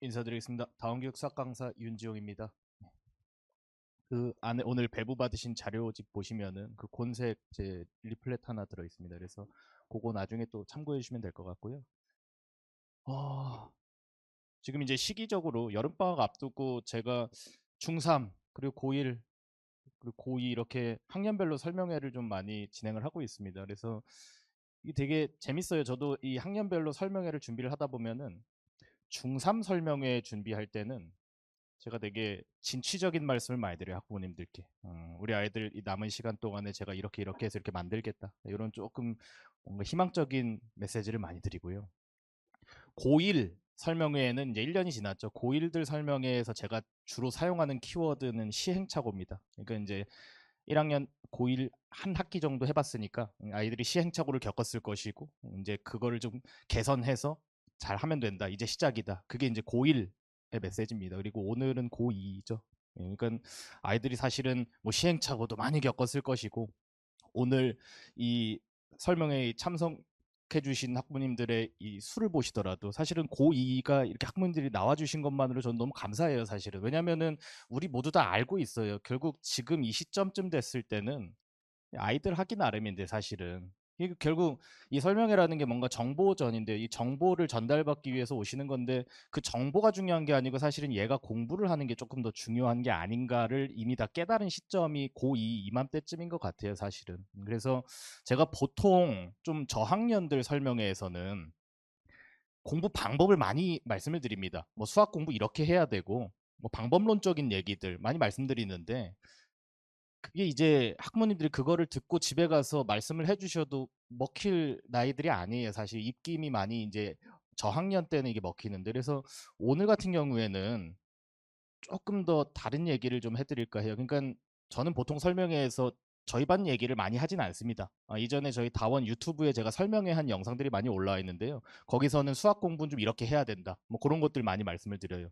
인사드리겠습니다. 다원교육 수학 강사 윤지용입니다. 그 안에 오늘 배부 받으신 자료집 보시면은 그 곤색 제 리플렛 하나 들어 있습니다. 그래서 그거 나중에 또 참고해 주시면 될 것 같고요. 지금 이제 시기적으로 여름방학 앞두고 제가 중3 그리고 고1 그리고 고2 이렇게 학년별로 설명회를 좀 많이 진행을 하고 있습니다. 그래서 이게 되게 재밌어요. 저도 이 학년별로 설명회를 준비를 하다 보면은 중3 설명회 준비할 때는 제가 되게 진취적인 말씀을 많이 드려요, 학부모님들께. 우리 아이들 이 남은 시간 동안에 제가 이렇게 이렇게 해서 이렇게 만들겠다. 이런 조금 뭔가 희망적인 메시지를 많이 드리고요. 고1 설명회에는 이제 1년이 지났죠. 고1들 설명회에서 제가 주로 사용하는 키워드는 시행착오입니다. 그러니까 이제 1학년 고1 한 학기 정도 해봤으니까 아이들이 시행착오를 겪었을 것이고 이제 그거를 좀 개선해서 잘 하면 된다. 이제 시작이다. 그게 이제 고1의 메시지입니다. 그리고 오늘은 고2죠. 그러니까 아이들이 사실은 뭐 시행착오도 많이 겪었을 것이고 오늘 이 설명회에 참석해 주신 학부모님들의 이 수를 보시더라도 사실은 고2가 이렇게 학부모님들이 나와 주신 것만으로 저는 너무 감사해요, 사실은. 왜냐면은 우리 모두 다 알고 있어요. 결국 지금 이 시점쯤 됐을 때는 아이들 하기 나름인데 사실은 이게 결국 이 설명회라는 게 뭔가 정보전인데 이 정보를 전달받기 위해서 오시는 건데 그 정보가 중요한 게 아니고 사실은 얘가 공부를 하는 게 조금 더 중요한 게 아닌가를 이미 다 깨달은 시점이 고2 이맘때쯤인 것 같아요, 사실은. 그래서 제가 보통 좀 저학년들 설명회에서는 공부 방법을 많이 말씀을 드립니다. 뭐 수학 공부 이렇게 해야 되고 뭐 방법론적인 얘기들 많이 말씀드리는데 그게 이제 학부모님들이 그거를 듣고 집에 가서 말씀을 해 주셔도 먹힐 나이들이 아니에요. 사실 입김이 많이 이제 저학년 때는 이게 먹히는데 그래서 오늘 같은 경우에는 조금 더 다른 얘기를 좀 해 드릴까 해요. 그러니깐 저는 보통 설명회에서 저희 반 얘기를 많이 하진 않습니다. 이전에 저희 다원 유튜브에 제가 설명회 한 영상들이 많이 올라와 있는데요. 거기서는 "수학 공부는 좀 이렇게 해야 된다." 뭐 그런 것들 많이 말씀을 드려요.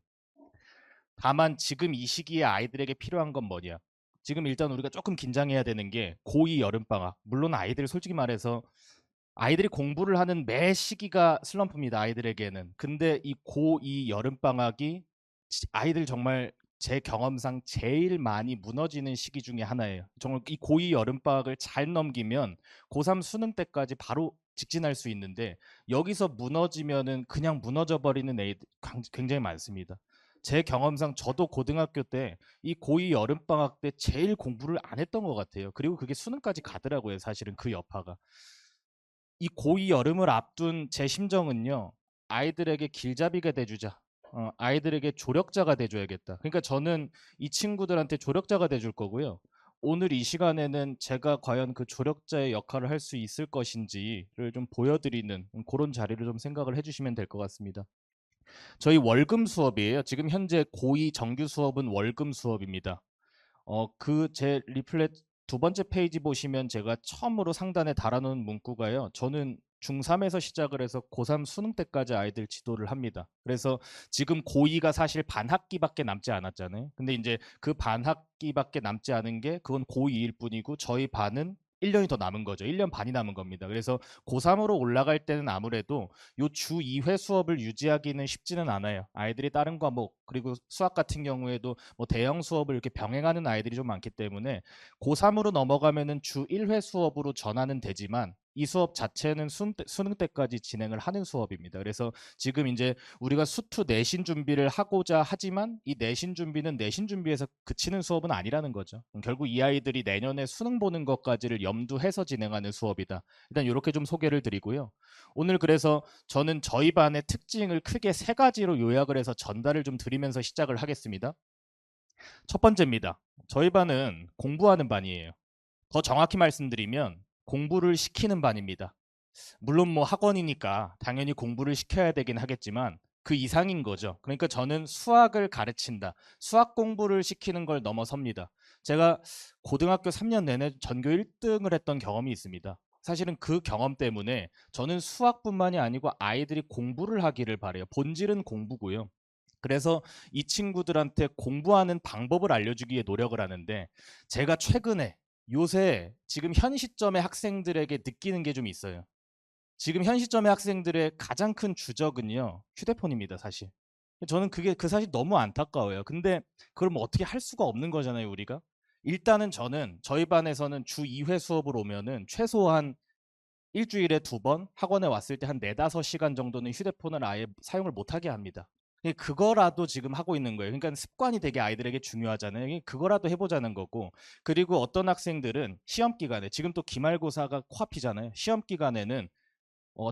다만 지금 이 시기에 아이들에게 필요한 건 뭐냐? 지금 일단 우리가 조금 긴장해야 되는 게 고2 여름방학. 물론 아이들 솔직히 말해서 아이들이 공부를 하는 매 시기가 슬럼프입니다, 아이들에게는. 근데 이 고2 여름방학이 아이들 정말 제 경험상 제일 많이 무너지는 시기 중에 하나예요. 정말 이 고2 여름방학을 잘 넘기면 고3 수능 때까지 바로 직진할 수 있는데 여기서 무너지면은 그냥 무너져 버리는 애들 굉장히 많습니다. 제 경험상 저도 고등학교 때 이 고2 여름방학 때 제일 공부를 안 했던 것 같아요. 그리고 그게 수능까지 가더라고요, 사실은 그 여파가. 이 고2 여름을 앞둔 제 심정은요. 아이들에게 길잡이가 돼 주자. 아이들에게 조력자가 돼 줘야겠다. 그러니까 저는 이 친구들한테 조력자가 돼줄 거고요. 오늘 이 시간에는 제가 과연 그 조력자의 역할을 할 수 있을 것인지를 좀 보여드리는 그런 자리를 좀 생각을 해주시면 될 것 같습니다. 저희 월금 수업이에요. 지금 현재 고2 정규 수업은 월금 수업입니다. 그 제 리플렛 두 번째 페이지 보시면 제가 처음으로 상단에 달아놓은 문구가요. 저는 중3에서 시작을 해서 고3 수능 때까지 아이들 지도를 합니다. 그래서 지금 고2가 사실 반학기밖에 남지 않았잖아요. 근데 이제 그 반학기밖에 남지 않은 게 그건 고2일 뿐이고 저희 반은 1년이 더 남은 거죠. 1년 반이 남은 겁니다. 그래서 고3으로 올라갈 때는 아무래도 요 주 2회 수업을 유지하기는 쉽지는 않아요. 아이들이 다른 과목 그리고 수학 같은 경우에도 뭐 대형 수업을 이렇게 병행하는 아이들이 좀 많기 때문에 고3으로 넘어가면은 주 1회 수업으로 전환은 되지만 이 수업 자체는 수능 때까지 진행을 하는 수업입니다. 그래서 지금 이제 우리가 수투 내신 준비를 하고자 하지만 이 내신 준비는 내신 준비에서 그치는 수업은 아니라는 거죠. 결국 이 아이들이 내년에 수능 보는 것까지를 염두해서 진행하는 수업이다. 일단 이렇게 좀 소개를 드리고요. 오늘 그래서 저는 저희 반의 특징을 크게 세 가지로 요약을 해서 전달을 좀 드리면서 시작을 하겠습니다. 첫 번째입니다. 저희 반은 공부하는 반이에요. 더 정확히 말씀드리면 공부를 시키는 반입니다. 물론 뭐 학원이니까 당연히 공부를 시켜야 되긴 하겠지만 그 이상인 거죠. 그러니까 저는 수학을 가르친다. 수학 공부를 시키는 걸 넘어섭니다. 제가 고등학교 3년 내내 전교 1등을 했던 경험이 있습니다. 사실은 그 경험 때문에 저는 수학뿐만이 아니고 아이들이 공부를 하기를 바래요. 본질은 공부고요. 그래서 이 친구들한테 공부하는 방법을 알려주기에 노력을 하는데 제가 최근에 요새 지금 현 시점의 학생들에게 느끼는 게 좀 있어요. 지금 현 시점의 학생들의 가장 큰 주적은요. 휴대폰입니다, 사실. 저는 그게 그 사실 너무 안타까워요. 근데 그걸 뭐 어떻게 할 수가 없는 거잖아요, 우리가. 일단은 저는 저희 반에서는 주 2회 수업을 오면은 최소한 일 주일에 2번 학원에 왔을 때 한 4-5 시간 정도는 휴대폰을 아예 사용을 못 하게 합니다. 그거라도 지금 하고 있는 거예요. 그러니까 습관이 되게 아이들에게 중요하잖아요. 그거라도 해 보자는 거고. 그리고 어떤 학생들은 시험 기간에 지금 또 기말고사가 코앞이잖아요. 시험 기간에는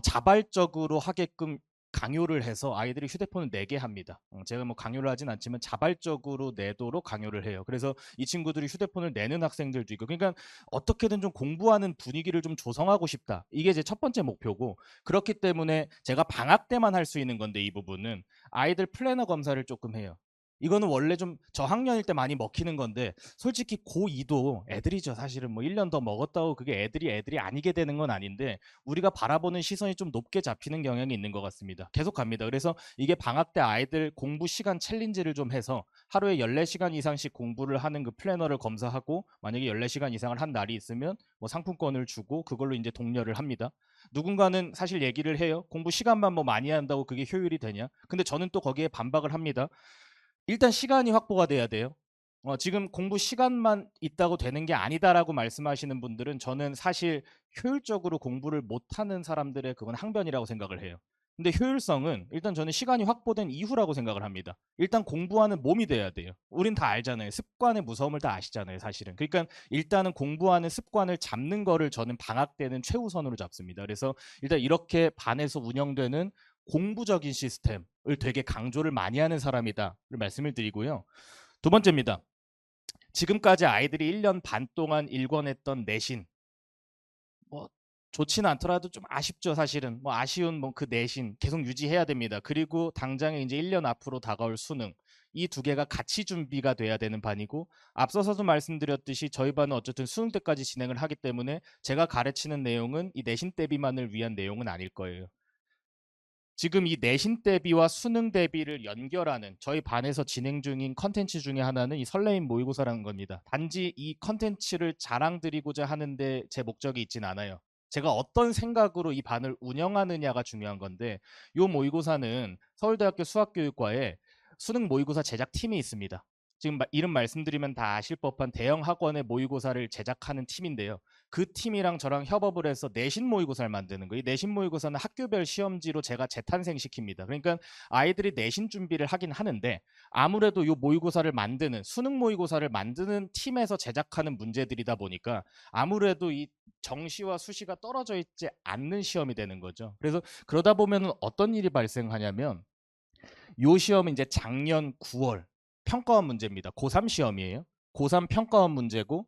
자발적으로 하게끔 강요를 해서 아이들이 휴대폰을 내게 합니다. 제가 뭐 강요를 하진 않지만 자발적으로 내도록 강요를 해요. 그래서 이 친구들이 휴대폰을 내는 학생들도 있고, 그러니까 어떻게든 좀 공부하는 분위기를 좀 조성하고 싶다. 이게 제 첫 번째 목표고, 그렇기 때문에 제가 방학 때만 할 수 있는 건데, 이 부분은 아이들 플래너 검사를 조금 해요. 이거는 원래 좀 저학년일 때 많이 먹히는 건데, 솔직히 고2도 애들이죠. 사실은 뭐 1년 더 먹었다고 그게 애들이 아니게 되는 건 아닌데, 우리가 바라보는 시선이 좀 높게 잡히는 경향이 있는 것 같습니다. 계속 갑니다. 그래서 이게 방학 때 아이들 공부 시간 챌린지를 좀 해서 하루에 14시간 이상씩 공부를 하는 그 플래너를 검사하고, 만약에 14시간 이상을 한 날이 있으면 뭐 상품권을 주고 그걸로 이제 독려를 합니다. 누군가는 사실 얘기를 해요. 공부 시간만 뭐 많이 한다고 그게 효율이 되냐? 근데 저는 또 거기에 반박을 합니다. 일단 시간이 확보가 돼야 돼요. 지금 공부 시간만 있다고 되는 게 아니다라고 말씀하시는 분들은 저는 사실 효율적으로 공부를 못하는 사람들의 그건 항변이라고 생각을 해요. 근데 효율성은 일단 저는 시간이 확보된 이후라고 생각을 합니다. 일단 공부하는 몸이 돼야 돼요. 우린 다 알잖아요. 습관의 무서움을 다 아시잖아요, 사실은. 그러니까 일단은 공부하는 습관을 잡는 거를 저는 방학 때는 최우선으로 잡습니다. 그래서 일단 이렇게 반에서 운영되는 공부적인 시스템을 되게 강조를 많이 하는 사람이다를 말씀을 드리고요. 두 번째입니다. 지금까지 아이들이 1년 반 동안 일궈냈던 내신, 뭐 좋지는 않더라도 좀 아쉽죠, 사실은. 뭐 아쉬운 뭐 그 내신 계속 유지해야 됩니다. 그리고 당장에 이제 1년 앞으로 다가올 수능, 이 두 개가 같이 준비가 돼야 되는 반이고, 앞서서도 말씀드렸듯이 저희 반은 어쨌든 수능 때까지 진행을 하기 때문에 제가 가르치는 내용은 이 내신 대비만을 위한 내용은 아닐 거예요. 지금 이 내신 대비와 수능 대비를 연결하는 저희 반에서 진행 중인 컨텐츠 중에 하나는 이 설레임 모의고사라는 겁니다. 단지 이 컨텐츠를 자랑드리고자 하는데 제 목적이 있진 않아요. 제가 어떤 생각으로 이 반을 운영하느냐가 중요한 건데, 이 모의고사는 서울대학교 수학교육과에 수능 모의고사 제작팀이 있습니다. 지금 이름 말씀드리면 다 아실 법한 대형 학원의 모의고사를 제작하는 팀인데요. 그 팀이랑 저랑 협업을 해서 내신 모의고사를 만드는 거예요. 이 내신 모의고사는 학교별 시험지로 제가 재탄생시킵니다. 그러니까 아이들이 내신 준비를 하긴 하는데, 아무래도 이 모의고사를 만드는 수능 모의고사를 만드는 팀에서 제작하는 문제들이다 보니까 아무래도 이 정시와 수시가 떨어져 있지 않는 시험이 되는 거죠. 그래서 그러다 보면 어떤 일이 발생하냐면, 이 시험은 이제 작년 9월 평가원 문제입니다. 고3 시험이에요. 고3 평가원 문제고,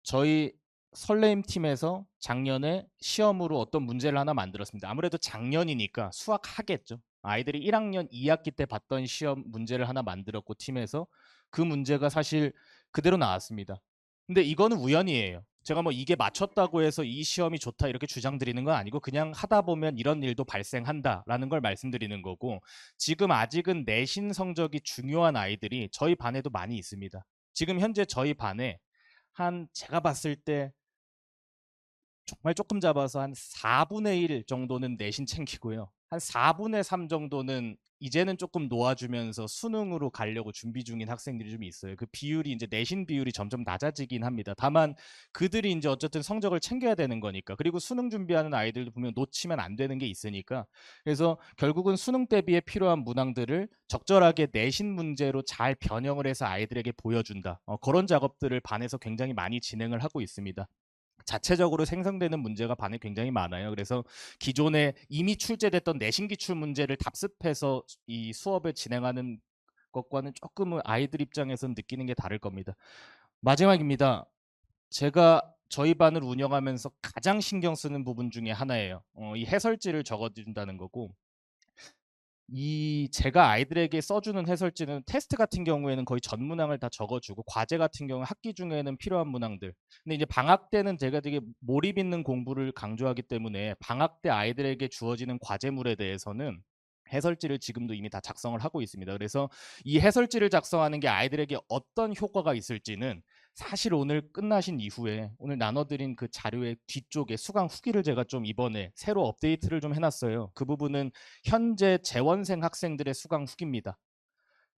저희 설레임 팀에서 작년에 시험으로 어떤 문제를 하나 만들었습니다. 아무래도 작년이니까 수학 하겠죠. 아이들이 1학년 2학기 때 봤던 시험 문제를 하나 만들었고, 팀에서 그 문제가 사실 그대로 나왔습니다. 근데 이거는 우연이에요. 제가 뭐 이게 맞췄다고 해서 이 시험이 좋다 이렇게 주장드리는 건 아니고, 그냥 하다 보면 이런 일도 발생한다라는 걸 말씀드리는 거고, 지금 아직은 내신 성적이 중요한 아이들이 저희 반에도 많이 있습니다. 지금 현재 저희 반에 한 제가 봤을 때 정말 조금 잡아서 한 4분의 1 정도는 내신 챙기고요. 한 4분의 3 정도는 이제는 조금 놓아주면서 수능으로 가려고 준비 중인 학생들이 좀 있어요. 그 비율이 이제 내신 비율이 점점 낮아지긴 합니다. 다만 그들이 이제 어쨌든 성적을 챙겨야 되는 거니까. 그리고 수능 준비하는 아이들도 보면 놓치면 안 되는 게 있으니까. 그래서 결국은 수능 대비에 필요한 문항들을 적절하게 내신 문제로 잘 변형을 해서 아이들에게 보여준다. 그런 작업들을 반에서 굉장히 많이 진행을 하고 있습니다. 자체적으로 생성되는 문제가 반에 굉장히 많아요. 그래서 기존에 이미 출제됐던 내신 기출 문제를 답습해서 이 수업을 진행하는 것과는 조금은 아이들 입장에서는 느끼는 게 다를 겁니다. 마지막입니다. 제가 저희 반을 운영하면서 가장 신경 쓰는 부분 중에 하나예요. 이 해설지를 적어준다는 거고, 이 제가 아이들에게 써주는 해설지는 테스트 같은 경우에는 거의 전 문항을 다 적어주고, 과제 같은 경우 학기 중에는 필요한 문항들. 근데 이제 방학 때는 제가 되게 몰입 있는 공부를 강조하기 때문에 방학 때 아이들에게 주어지는 과제물에 대해서는 해설지를 지금도 이미 다 작성을 하고 있습니다. 그래서 이 해설지를 작성하는 게 아이들에게 어떤 효과가 있을지는 사실 오늘 끝나신 이후에 오늘 나눠드린 그 자료의 뒤쪽에 수강 후기를 제가 좀 이번에 새로 업데이트를 좀 해놨어요. 그 부분은 현재 재원생 학생들의 수강 후기입니다.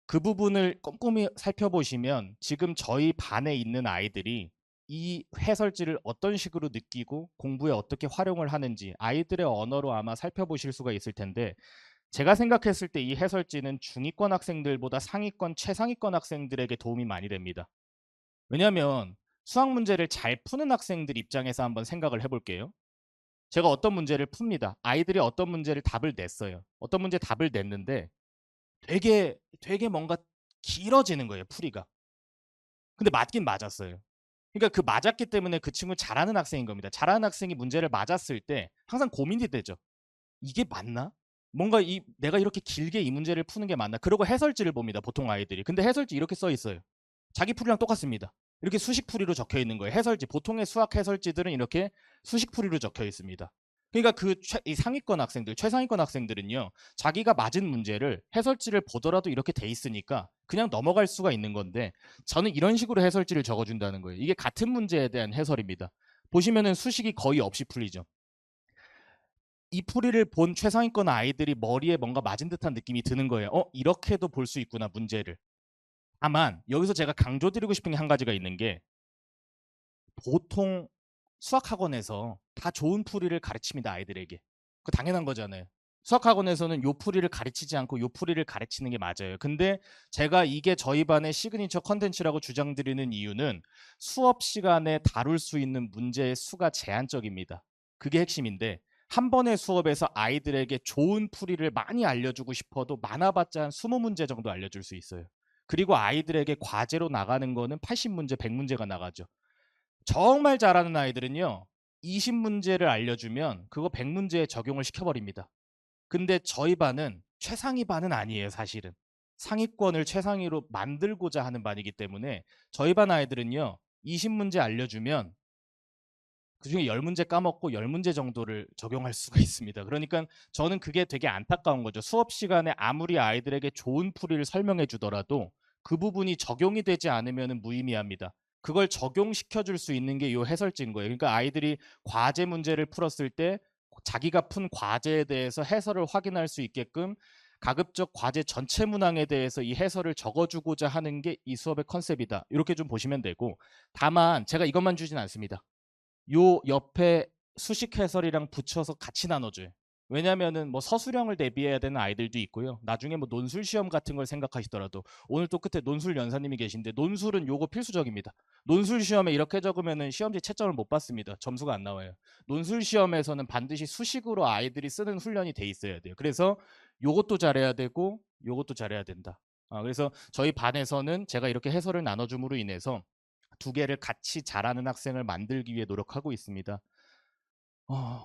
그 부분을 꼼꼼히 살펴보시면 지금 저희 반에 있는 아이들이 이 해설지를 어떤 식으로 느끼고 공부에 어떻게 활용을 하는지 아이들의 언어로 아마 살펴보실 수가 있을 텐데, 제가 생각했을 때 이 해설지는 중위권 학생들보다 상위권, 최상위권 학생들에게 도움이 많이 됩니다. 왜냐하면 수학 문제를 잘 푸는 학생들 입장에서 한번 생각을 해볼게요. 제가 어떤 문제를 풉니다. 아이들이 어떤 문제를 답을 냈어요. 어떤 문제 답을 냈는데 되게 뭔가 길어지는 거예요, 풀이가. 근데 맞긴 맞았어요. 그러니까 그 맞았기 때문에 그 친구 잘하는 학생인 겁니다. 잘하는 학생이 문제를 맞았을 때 항상 고민이 되죠. 이게 맞나? 뭔가 내가 이렇게 길게 이 문제를 푸는 게 맞나? 그러고 해설지를 봅니다, 보통 아이들이. 근데 해설지 이렇게 써 있어요. 자기 풀이랑 똑같습니다. 이렇게 수식 풀이로 적혀 있는 거예요. 해설지, 보통의 수학 해설지들은 이렇게 수식 풀이로 적혀 있습니다. 그러니까 이 상위권 학생들, 최상위권 학생들은요, 자기가 맞은 문제를 해설지를 보더라도 이렇게 돼 있으니까 그냥 넘어갈 수가 있는 건데, 저는 이런 식으로 해설지를 적어준다는 거예요. 이게 같은 문제에 대한 해설입니다. 보시면은 수식이 거의 없이 풀리죠. 이 풀이를 본 최상위권 아이들이 머리에 뭔가 맞은 듯한 느낌이 드는 거예요. 이렇게도 볼 수 있구나, 문제를. 다만 여기서 제가 강조드리고 싶은 게 한 가지가 있는 게, 보통 수학학원에서 다 좋은 풀이를 가르칩니다, 아이들에게. 그 당연한 거잖아요. 수학학원에서는 요 풀이를 가르치지 않고 요 풀이를 가르치는 게 맞아요. 근데 제가 이게 저희 반의 시그니처 컨텐츠라고 주장드리는 이유는 수업 시간에 다룰 수 있는 문제의 수가 제한적입니다. 그게 핵심인데, 한 번의 수업에서 아이들에게 좋은 풀이를 많이 알려주고 싶어도 많아봤자 한 20문제 정도 알려줄 수 있어요. 그리고 아이들에게 과제로 나가는 거는 80문제, 100문제가 나가죠. 정말 잘하는 아이들은요, 20문제를 알려주면 그거 100문제에 적용을 시켜버립니다. 근데 저희 반은 최상위 반은 아니에요, 사실은. 상위권을 최상위로 만들고자 하는 반이기 때문에 저희 반 아이들은요, 20문제 알려주면 그중에 10문제 까먹고 10문제 정도를 적용할 수가 있습니다. 그러니까 저는 그게 되게 안타까운 거죠. 수업 시간에 아무리 아이들에게 좋은 풀이를 설명해 주더라도 그 부분이 적용이 되지 않으면 무의미합니다. 그걸 적용시켜 줄 수 있는 게 이 해설지인 거예요. 그러니까 아이들이 과제 문제를 풀었을 때 자기가 푼 과제에 대해서 해설을 확인할 수 있게끔 가급적 과제 전체 문항에 대해서 이 해설을 적어주고자 하는 게 이 수업의 컨셉이다. 이렇게 좀 보시면 되고, 다만 제가 이것만 주진 않습니다. 요 옆에 수식 해설이랑 붙여서 같이 나눠줘요. 왜냐면은 뭐 서술형을 대비해야 되는 아이들도 있고요. 나중에 뭐 논술 시험 같은 걸 생각하시더라도, 오늘 또 끝에 논술 연사님이 계신데, 논술은 요거 필수적입니다. 논술 시험에 이렇게 적으면은 시험지 채점을 못 받습니다. 점수가 안 나와요. 논술 시험에서는 반드시 수식으로 아이들이 쓰는 훈련이 돼 있어야 돼요. 그래서 요것도 잘해야 되고 요것도 잘해야 된다. 그래서 저희 반에서는 제가 이렇게 해설을 나눠줌으로 인해서 두 개를 같이 잘하는 학생을 만들기 위해 노력하고 있습니다.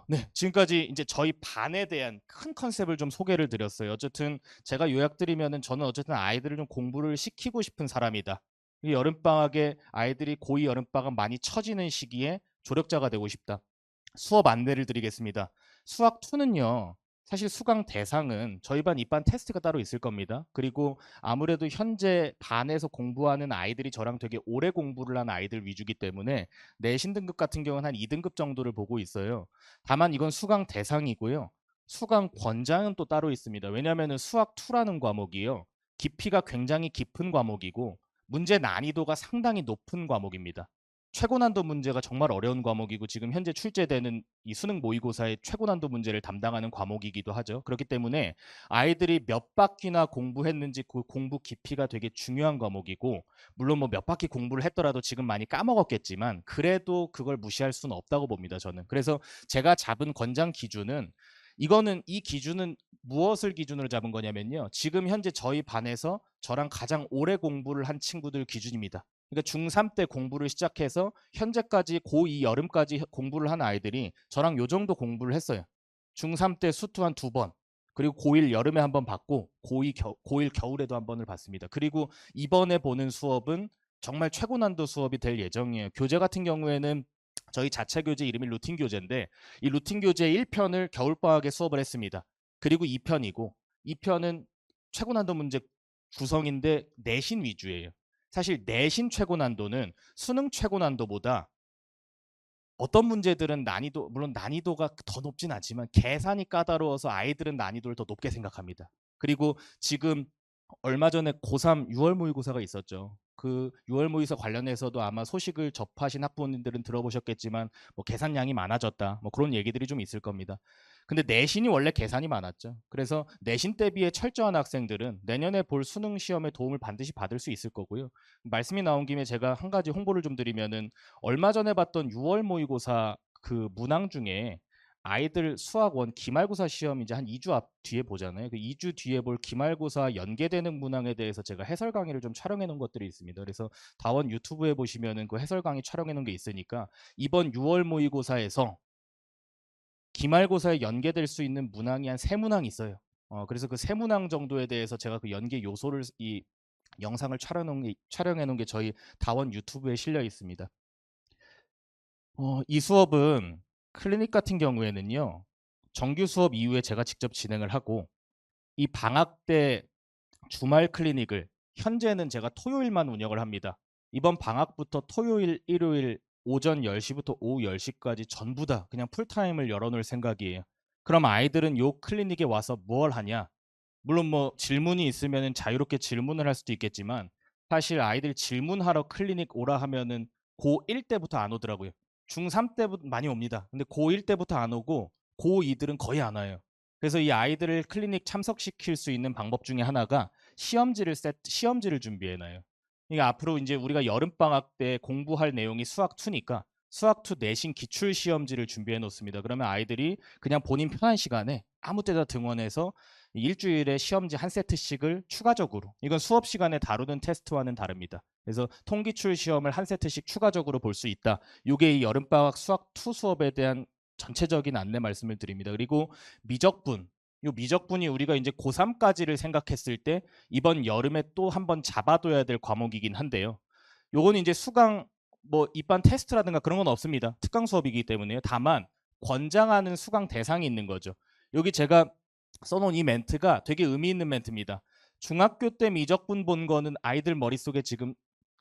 네, 지금까지 이제 저희 반에 대한 큰 컨셉을 좀 소개를 드렸어요. 어쨌든 제가 요약드리면은, 저는 어쨌든 아이들을 좀 공부를 시키고 싶은 사람이다. 이 여름방학에 아이들이 고2 여름방학 많이 처지는 시기에 조력자가 되고 싶다. 수업 안내를 드리겠습니다. 수학 2는요, 사실 수강 대상은 저희 반 입반 테스트가 따로 있을 겁니다. 그리고 아무래도 현재 반에서 공부하는 아이들이 저랑 되게 오래 공부를 한 아이들 위주기 때문에 내신 등급 같은 경우는 한 2등급 정도를 보고 있어요. 다만 이건 수강 대상이고요. 수강 권장은 또 따로 있습니다. 왜냐하면 수학 2라는 과목이요, 깊이가 굉장히 깊은 과목이고 문제 난이도가 상당히 높은 과목입니다. 최고 난도 문제가 정말 어려운 과목이고 지금 현재 출제되는 이 수능 모의고사의 최고 난도 문제를 담당하는 과목이기도 하죠. 그렇기 때문에 아이들이 몇 바퀴나 공부했는지 그 공부 깊이가 되게 중요한 과목이고, 물론 뭐 몇 바퀴 공부를 했더라도 지금 많이 까먹었겠지만 그래도 그걸 무시할 수는 없다고 봅니다, 저는. 그래서 제가 잡은 권장 기준은, 이 기준은 무엇을 기준으로 잡은 거냐면요, 지금 현재 저희 반에서 저랑 가장 오래 공부를 한 친구들 기준입니다. 그러니까 중3 때 공부를 시작해서 현재까지 고2 여름까지 공부를 한 아이들이 저랑 요 정도 공부를 했어요. 중3 때 수투 한 2번, 그리고 고1 여름에 한번 받고 고1 겨울에도 한 번을 받습니다. 그리고 이번에 보는 수업은 정말 최고 난도 수업이 될 예정이에요. 교재 같은 경우에는 저희 자체 교재 이름이 루틴 교재인데, 이 루틴 교재 1편을 겨울방학에 수업을 했습니다. 그리고 2편이고, 2편은 최고 난도 문제 구성인데 내신 위주예요. 사실 내신 최고 난도는 수능 최고 난도보다 어떤 문제들은 난이도, 물론 난이도가 더 높진 않지만 계산이 까다로워서 아이들은 난이도를 더 높게 생각합니다. 그리고 지금 얼마 전에 고3 6월 모의고사가 있었죠. 그 6월 모의고사 관련해서도 아마 소식을 접하신 학부모님들은 들어보셨겠지만 뭐 계산량이 많아졌다, 뭐 그런 얘기들이 좀 있을 겁니다. 근데 내신이 원래 계산이 많았죠. 그래서 내신 대비에 철저한 학생들은 내년에 볼 수능 시험에 도움을 반드시 받을 수 있을 거고요. 말씀이 나온 김에 제가 한 가지 홍보를 좀 드리면은, 얼마 전에 봤던 6월 모의고사 그 문항 중에 아이들 수학원 기말고사 시험 이제 한 2주 앞 뒤에 보잖아요. 그 2주 뒤에 볼 기말고사 연계되는 문항에 대해서 제가 해설 강의를 좀 촬영해 놓은 것들이 있습니다. 그래서 다원 유튜브에 보시면은 그 해설 강의 촬영해 놓은 게 있으니까 이번 6월 모의고사에서 기말고사에 연계될 수 있는 문항이 한 세 문항이 있어요. 그래서 그 세 문항 정도에 대해서 제가 그 연계 요소를 이 영상을 촬영해 놓은 게 저희 다원 유튜브에 실려 있습니다. 이 수업은 클리닉 같은 경우에는요, 정규 수업 이후에 제가 직접 진행을 하고, 이 방학 때 주말 클리닉을 현재는 제가 토요일만 운영을 합니다. 이번 방학부터 토요일, 일요일 오전 10시부터 오후 10시까지 전부 다 그냥 풀타임을 열어놓을 생각이에요. 그럼 아이들은 요 클리닉에 와서 뭘 하냐? 물론 뭐 질문이 있으면 자유롭게 질문을 할 수도 있겠지만, 사실 아이들 질문하러 클리닉 오라 하면은 고1 때부터 안 오더라고요. 중3 때부터 많이 옵니다. 근데 고1 때부터 안 오고 고2들은 거의 안 와요. 그래서 이 아이들을 클리닉 참석시킬 수 있는 방법 중에 하나가 시험지를 준비해 놔요. 그러니까 앞으로 이제 우리가 여름방학 때 공부할 내용이 수학2니까 수학2 내신 기출 시험지를 준비해 놓습니다. 그러면 아이들이 그냥 본인 편한 시간에 아무 때나 등원해서 일주일에 시험지 한 세트씩을 추가적으로, 이건 수업 시간에 다루는 테스트와는 다릅니다. 그래서 통기출 시험을 한 세트씩 추가적으로 볼 수 있다. 이게 이 여름방학 수학 2 수업에 대한 전체적인 안내 말씀을 드립니다. 그리고 미적분, 이 미적분이 우리가 이제 고3까지를 생각했을 때 이번 여름에 또 한번 잡아둬야 될 과목이긴 한데요. 요건 이제 수강 뭐 입반 테스트라든가 그런 건 없습니다. 특강 수업이기 때문에요. 다만 권장하는 수강 대상이 있는 거죠. 여기 제가 써놓은 이 멘트가 되게 의미 있는 멘트입니다. 중학교 때 미적분 본 거는 아이들 머릿속에 지금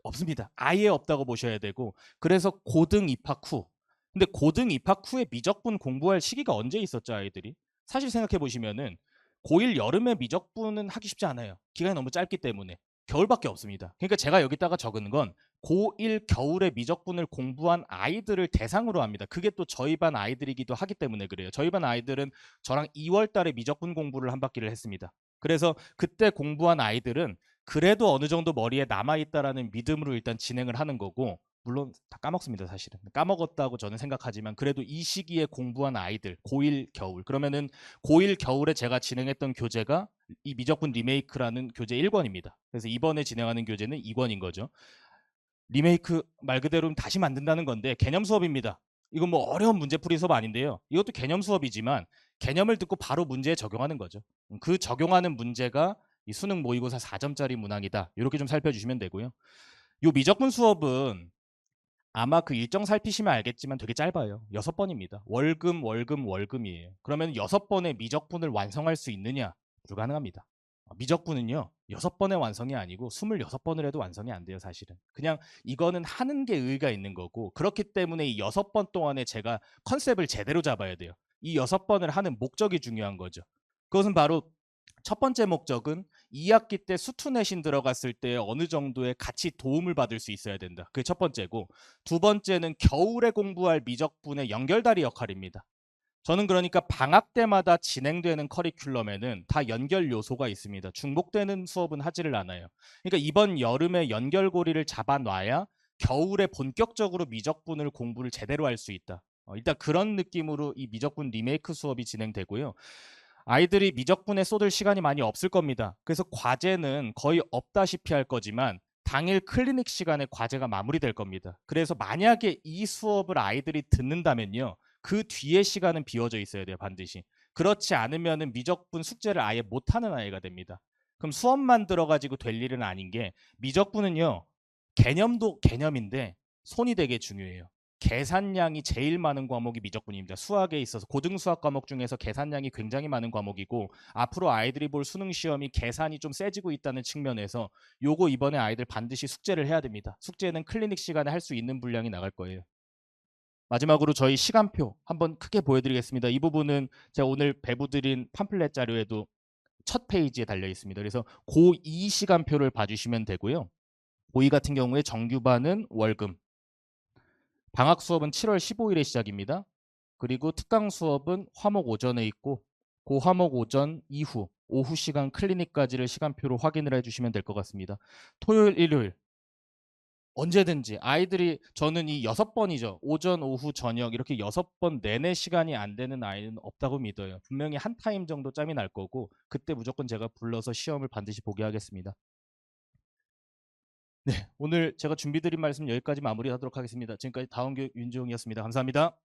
없습니다. 아예 없다고 보셔야 되고, 그래서 고등 입학 후, 근데 고등 입학 후에 미적분 공부할 시기가 언제 있었죠, 아이들이? 사실 생각해 보시면은 고1 여름에 미적분은 하기 쉽지 않아요. 기간이 너무 짧기 때문에. 겨울밖에 없습니다. 그러니까 제가 여기다가 적은 건 고1 겨울에 미적분을 공부한 아이들을 대상으로 합니다. 그게 또 저희 반 아이들이기도 하기 때문에 그래요. 저희 반 아이들은 저랑 2월 달에 미적분 공부를 한 바퀴를 했습니다. 그래서 그때 공부한 아이들은 그래도 어느 정도 머리에 남아있다라는 믿음으로 일단 진행을 하는 거고, 물론 다 까먹습니다. 사실은 까먹었다고 저는 생각하지만, 그래도 이 시기에 공부한 아이들 고1 겨울, 그러면은 고1 겨울에 제가 진행했던 교재가 이 미적분 리메이크라는 교재 1권입니다. 그래서 이번에 진행하는 교재는 2권인 거죠. 리메이크 말 그대로 다시 만든다는 건데 개념 수업입니다. 이건 뭐 어려운 문제풀이 수업 아닌데요. 이것도 개념 수업이지만 개념을 듣고 바로 문제에 적용하는 거죠. 그 적용하는 문제가 이 수능 모의고사 4점짜리 문항이다. 이렇게 좀 살펴주시면 되고요. 요 미적분 수업은 아마 그 일정 살피시면 알겠지만 되게 짧아요. 6번입니다. 월금, 월금, 월금이에요. 그러면 6번의 미적분을 완성할 수 있느냐? 불가능합니다. 미적분은요, 6번의 완성이 아니고 26번을 해도 완성이 안 돼요, 사실은. 그냥 이거는 하는 게 의의가 있는 거고, 그렇기 때문에 이 6번 동안에 제가 컨셉을 제대로 잡아야 돼요. 이 6번을 하는 목적이 중요한 거죠. 그것은 바로 첫 번째 목적은 2학기 때 수투 내신 들어갔을 때 어느 정도의 같이 도움을 받을 수 있어야 된다. 그게 첫 번째고, 두 번째는 겨울에 공부할 미적분의 연결다리 역할입니다. 저는 그러니까 방학 때마다 진행되는 커리큘럼에는 다 연결 요소가 있습니다. 중복되는 수업은 하지를 않아요. 그러니까 이번 여름에 연결고리를 잡아놔야 겨울에 본격적으로 미적분을 공부를 제대로 할 수 있다. 일단 그런 느낌으로 이 미적분 리메이크 수업이 진행되고요. 아이들이 미적분에 쏟을 시간이 많이 없을 겁니다. 그래서 과제는 거의 없다시피 할 거지만 당일 클리닉 시간에 과제가 마무리될 겁니다. 그래서 만약에 이 수업을 아이들이 듣는다면요, 그 뒤에 시간은 비워져 있어야 돼요, 반드시. 그렇지 않으면 미적분 숙제를 아예 못하는 아이가 됩니다. 그럼 수업만 들어가지고 될 일은 아닌 게, 미적분은요, 개념도 개념인데 손이 되게 중요해요. 계산량이 제일 많은 과목이 미적분입니다. 수학에 있어서 고등수학 과목 중에서 계산량이 굉장히 많은 과목이고 앞으로 아이들이 볼 수능 시험이 계산이 좀 세지고 있다는 측면에서 요거 이번에 아이들 반드시 숙제를 해야 됩니다. 숙제는 클리닉 시간에 할 수 있는 분량이 나갈 거예요. 마지막으로 저희 시간표 한번 크게 보여드리겠습니다. 이 부분은 제가 오늘 배부드린 팜플렛 자료에도 첫 페이지에 달려 있습니다. 그래서 고2 시간표를 봐주시면 되고요. 고2 같은 경우에 정규반은 월금, 방학 수업은 7월 15일에 시작입니다. 그리고 특강 수업은 화목 오전에 있고 그 화목 오전 이후 오후 시간 클리닉까지를 시간표로 확인을 해주시면 될 것 같습니다. 토요일, 일요일 언제든지 아이들이 저는 이 6번이죠. 오전, 오후, 저녁 이렇게 6번 내내 시간이 안 되는 아이는 없다고 믿어요. 분명히 한 타임 정도 짬이 날 거고 그때 무조건 제가 불러서 시험을 반드시 보게 하겠습니다. 네, 오늘 제가 준비 드린 말씀 여기까지 마무리하도록 하겠습니다. 지금까지 다원교육 윤지홍이었습니다. 감사합니다.